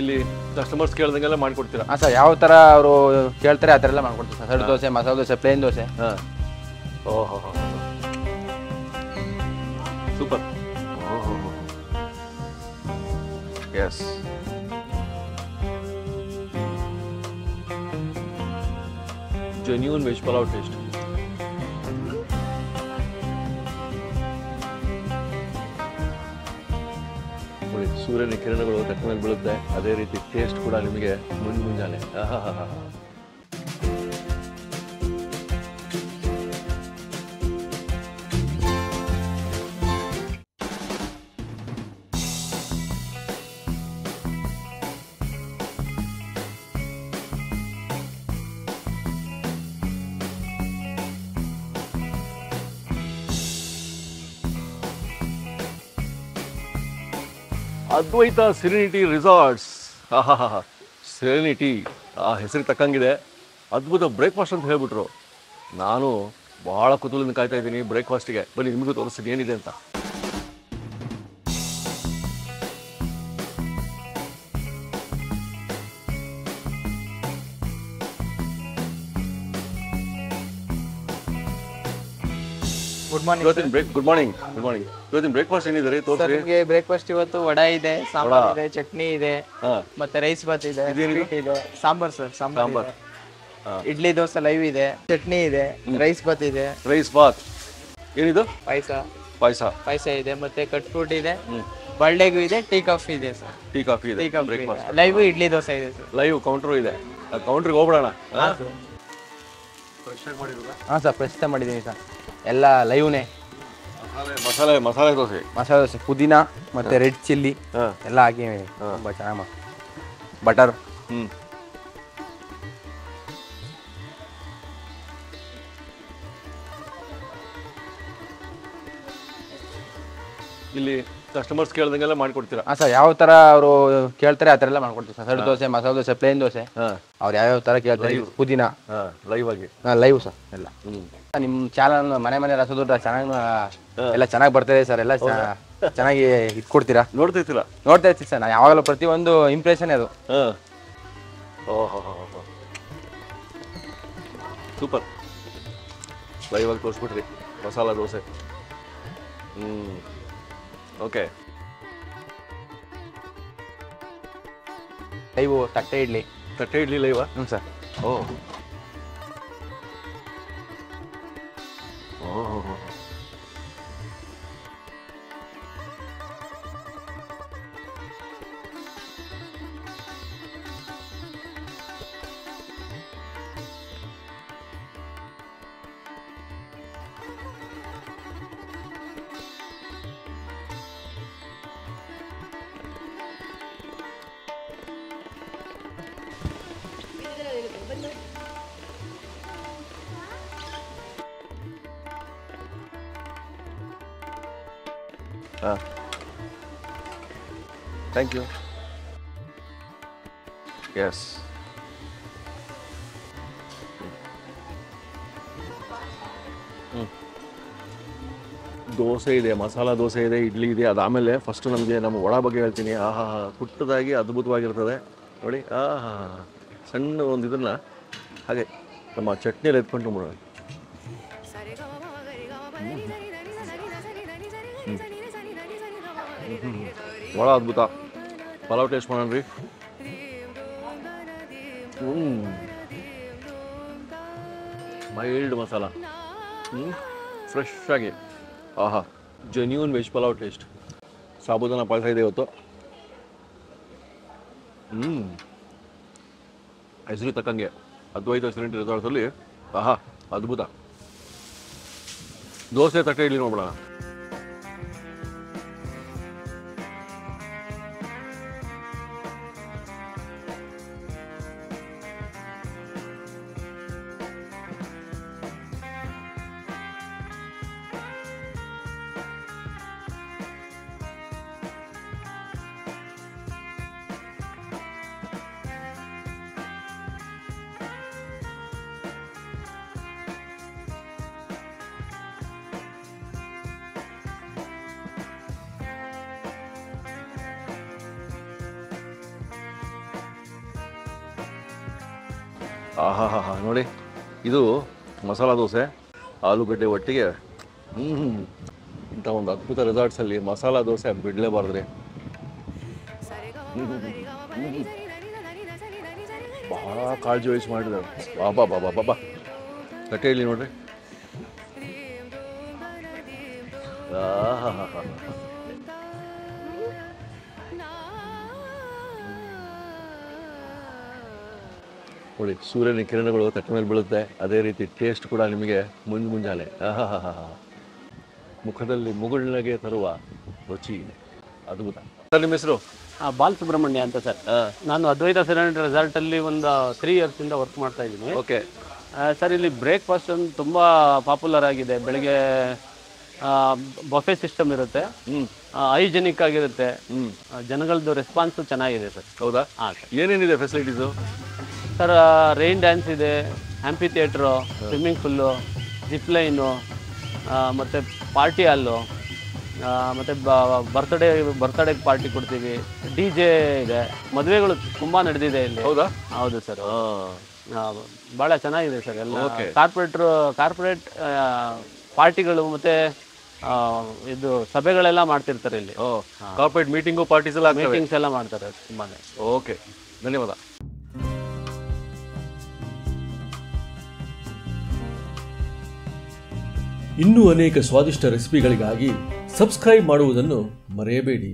ಇಲ್ಲಿ ಕಸ್ಟಮರ್ಸ್ ಕೇಳ್ದಂಗೆಲ್ಲ ಮಾಡ್ಕೊಡ್ತೀರಾ? ಹಾಂ ಸರ್, ಯಾವ ಥರ ಅವರು ಕೇಳ್ತಾರೆ ಆ ಥರ ಎಲ್ಲ ಮಾಡ್ಕೊಡ್ತೀವಿ sir. Set dosa, masala dosa, plane dosa. ಹಾಂ. ಓಹೋ, ಸೂಪರ್. ಓಹೋ, yes. Genuine veg pulao taste. ಸೂರ್ಯನ ಕಿರಣಗಳು ತಕ್ಕ ಮೇಲೆ ಬೀಳುತ್ತೆ, ಅದೇ ರೀತಿ ಟೇಸ್ಟ್ ಕೂಡ ನಿಮಗೆ ಮುಂಜಾನೆ. ಅದ್ವೈತ ಸೆರೆನಿಟಿ ರಿಸಾರ್ಟ್ಸ್. ಸೆರೆನಿಟಿ ಆ ಹೆಸರಿಗೆ ತಕ್ಕಂಗಿದೆ. ಅದ್ಭುತ ಬ್ರೇಕ್ಫಾಸ್ಟ್ ಅಂತ ಹೇಳ್ಬಿಟ್ರು. ನಾನು ಭಾಳ ಕುತೂಹಲದಿಂದ ಕಾಯ್ತಾ ಇದ್ದೀನಿ ಬ್ರೇಕ್ಫಾಸ್ಟಿಗೆ. ಬನ್ನಿ ನಿಮಗೂ ತೋರಿಸ್ತೀನಿ ಏನಿದೆ ಅಂತ. Good morning. Good morning. Good morning. ಇವತ್ತಿನ ಬ್ರೇಕ್ಫಾಸ್ಟ್ ಏನಿದೆ ತೋರಿಸಿ. ನಿಮಗೆ ಬ್ರೇಕ್ಫಾಸ್ಟ್ ಇವತ್ತು ವಡಾ ಇದೆ, ಸಾಂಬಾರ್ ಇದೆ, ಚಟ್ನಿ ಇದೆ, ಮತ್ತೆ ರೈಸ್ ಬಾತ್ ಇದೆ, ಸ್ವೀಟ್ ಇದೆ, ಸಾಂಬಾರ್ ಸರ್, ಸಾಂಬಾರ್. ಇಡ್ಲಿ ದೋಸೆ ಲೈವ್ ಇದೆ, ಚಟ್ನಿ ಇದೆ, ರೈಸ್ ಬಾತ್ ಇದೆ. ರೈಸ್ ಬಾತ್ ಏನಿದು? ಪಾಯಸ ಇದೆ, ಮತ್ತೆ ಕಟ್ ಫ್ರೂಟ್ ಇದೆ, ಬರ್ಡೇಗೂ ಇದೆ, ಟೀ ಕಾಫಿ ಇದೆ ಸರ್. ಟೀ ಕಾಫಿ ಇದೆ, ಬ್ರೇಕ್ಫಾಸ್ಟ್. ಲೈವ್ ಇಡ್ಲಿ ದೋಸೆ ಇದೆ ಸರ್. ಲೈವ್ ಕೌಂಟರ್ ಇದೆ. ಕೌಂಟ್ರಿಗೆ ಹೋಗ್ಬಿಡೋಣ. ಹಾಂ ಸರ್, ಫ್ರೆಶ್ ಮಾಡಿದ್ದೀನಿ ಸರ್. ಎಲ್ಲ ಲೈವ್ನೇ. ಮಸಾಲೆ ದೋಸೆ, ಪುದೀನ ಮತ್ತೆ ರೆಡ್ ಚಿಲ್ಲಿ ಎಲ್ಲ ಹಾಕಿ ತುಂಬ ಚೆನ್ನಾಗಿ ಬಟರ್. ಇಲ್ಲಿ ಕಸ್ಟಮರ್ಸ್ ಕೇಳ್ದಂಗೆಲ್ಲ ಮಾಡ್ಕೊಡ್ತೀರಾ? ಹಾಂ ಸರ್, ಯಾವ ಥರ ಅವರು ಕೇಳ್ತಾರೆ ಆ ಥರ ಎಲ್ಲ ಮಾಡ್ಕೊಡ್ತೀವಿ sir. Set dosa, masala dosa, plane dosa. ಅವ್ರು ಯಾವ್ಯಾವ ಥರ ಕೇಳ್ತಾರೆ. ಪುದೀನ ಲೈವ್ ಆಗಿ. ಲೈವ್ ಸರ್ ಎಲ್ಲ. ನಿಮ್ಮ ಚಾನಲ್ ಮನೆ ರಸದುಡ್ಡ ಚೆನ್ನಾಗಿ ಎಲ್ಲ ಚೆನ್ನಾಗಿ ಬರ್ತಾಯಿದೆ ಸರ್. ಎಲ್ಲ ಚೆನ್ನಾಗಿ ಇಟ್ಕೊಡ್ತೀರಾ? ನೋಡ್ತಾ ಇರ್ತೀವಿ ಸರ್. ನಾನು ಯಾವಾಗಲೂ ಪ್ರತಿಯೊಂದು ಇಂಪ್ರೆಷನ್ ಅದು. ಓಹೋ, ಸೂಪರ್. ಲೈವ್ ಆಗಿ ತೋರಿಸ್ಬಿಟ್ರಿ ಮಸಾಲ ದೋಸೆ. ಓಕೆ. ಲೈವ್ ತಟ್ಟೆ ಇಡ್ಲಿ ಲೈವಾ? ಹ್ಞೂ sir. Oh, thank you. Yes. Dosa ಇದೆ, ಮಸಾಲ ದೋಸೆ ಇದೆ, ಇಡ್ಲಿ ಇದೆ. ಅದಾದಮೇಲೆ ಫಸ್ಟು ನಮ್ಮ ವಡಾ ಬಗ್ಗೆ ಹೇಳ್ತೀನಿ. ಪುಟ್ಟದಾಗಿ ಅದ್ಭುತವಾಗಿರ್ತದೆ ನೋಡಿ. ಸಣ್ಣ ಒಂದು ಇದನ್ನು ಹಾಗೆ ನಮ್ಮ ಚಟ್ನಿಯಲ್ಲಿ ಎತ್ಕೊಂಡು ಬಿಡೋಣ. ಭಾಳ ಅದ್ಭುತ. ಪಲಾವ್ ಟೇಸ್ಟ್ ಮಾಡೋಣ ರೀ. ಮೈಲ್ಡ್ ಮಸಾಲ, ಫ್ರೆಶ್ ಆಗಿ. Genuine veg pulao taste. ಸಾಬೂದಾನ ಪಾಯಸ ಇದೆ ಇವತ್ತು. ಹೆಸರು ತಕ್ಕಂಗೆ ಅದ್ವೈತ ಸೆರೆನಿಟಿ ರೆಸಾರ್ಟ್ಸಲ್ಲಿ ಅದ್ಭುತ. ದೋಸೆ ತಟ್ಟೆ ಇಡ್ಲಿ ನೋಡ್ಬಿಡೋಣ. ಆಹಾ ಹಾ ಹಾ ನೋಡಿ, ಇದು ಮಸಾಲ ದೋಸೆ ಆಲೂಗಡ್ಡೆ ಒಟ್ಟಿಗೆ. ಇಂಥ ಒಂದು ಅದ್ಭುತ ರೆಸಾರ್ಟ್ಸಲ್ಲಿ ಮಸಾಲ ದೋಸೆ ಬಿಡಲೇಬಾರ್ದ್ರಿ. ಭಾಳ ಕಾಳಜಿ ವಹಿಸಿ ಮಾಡಿದ್ದಾರೆ. ಬಾಬಾ ಬಾಬಾ ಬಾಬಾ ತಟ್ಟೆಯಲ್ಲಿ ನೋಡ್ರಿ. ನೋಡಿ, ಸೂರ್ಯನ ಕಿರಣಗಳು ತಟ್ಟೆ ಮೇಲೆ ಬೀಳುತ್ತೆ. ಅದೇ ರೀತಿ ಟೇಸ್ಟ್ ಕೂಡ ನಿಮಗೆ ಮುಂಜಾನೆ ಮುಖದಲ್ಲಿ ಮುಗುಳ್ನಗೆ ತರುವ ರುಚಿ ಅದ್ಭುತ. ಸರ್, ನಿಮ್ಮ ಹೆಸರು? ಬಾಲ್ ಸುಬ್ರಹ್ಮಣ್ಯ ಅಂತ ಸರ್. ನಾನು ಅದ್ವೈತ ಸೆರೆನಿಟಿ ರೆಸಾರ್ಟಲ್ಲಿ ಒಂದು 3 ಇಯರ್ಸಿಂದ ವರ್ಕ್ ಮಾಡ್ತಾ ಇದ್ದೀನಿ. ಓಕೆ ಸರ್, ಇಲ್ಲಿ ಬ್ರೇಕ್ಫಾಸ್ಟ್ ಒಂದು ತುಂಬ ಪಾಪ್ಯುಲರ್ ಆಗಿದೆ. ಬೆಳಗ್ಗೆ ಬಫೆ ಸಿಸ್ಟಮ್ ಇರುತ್ತೆ, ಹೈಜೆನಿಕ್ ಆಗಿರುತ್ತೆ, ಜನಗಳದ್ದು ರೆಸ್ಪಾನ್ಸು ಚೆನ್ನಾಗಿದೆ ಸರ್. ಹೌದಾ? ಹಾಂ ಸರ್. ಏನೇನಿದೆ ಫೆಸಿಲಿಟೀಸು? ಸರ್, ರೈನ್ ಡ್ಯಾನ್ಸ್ ಇದೆ, amphitheatre, swimming pool, zip line, ಮತ್ತು ಪಾರ್ಟಿ ಹಾಲು, ಮತ್ತು ಬರ್ತ್ಡೇ ಪಾರ್ಟಿ ಕೊಡ್ತೀವಿ. DJ ಇದೆ, ಮದುವೆಗಳು ತುಂಬ ನಡೆದಿದೆ ಇಲ್ಲಿ. ಹೌದಾ? ಹೌದು ಸರ್. ಭಾಳ ಚೆನ್ನಾಗಿದೆ ಸರ್. ಎಲ್ಲ Okay. ಕಾರ್ಪೊರೇಟ್ ಪಾರ್ಟಿಗಳು ಮತ್ತು ಇದು ಸಭೆಗಳೆಲ್ಲ ಮಾಡ್ತಿರ್ತಾರೆ ಇಲ್ಲಿ. ಕಾರ್ಪೊರೇಟ್ ಮೀಟಿಂಗು ಪಾರ್ಟೀಸ್ ಎಲ್ಲ ಆಗ್ತವೆ. ಮೀಟಿಂಗ್ಸ್ ಎಲ್ಲ ಮಾಡ್ತಾರೆ ತುಂಬಾ. ಓಕೆ, ಧನ್ಯವಾದ. ಇನ್ನೂ ಅನೇಕ ಸ್ವಾದಿಷ್ಟ ರೆಸಿಪಿಗಳಿಗಾಗಿ ಸಬ್ಸ್ಕ್ರೈಬ್ ಮಾಡುವುದನ್ನು ಮರೆಯಬೇಡಿ.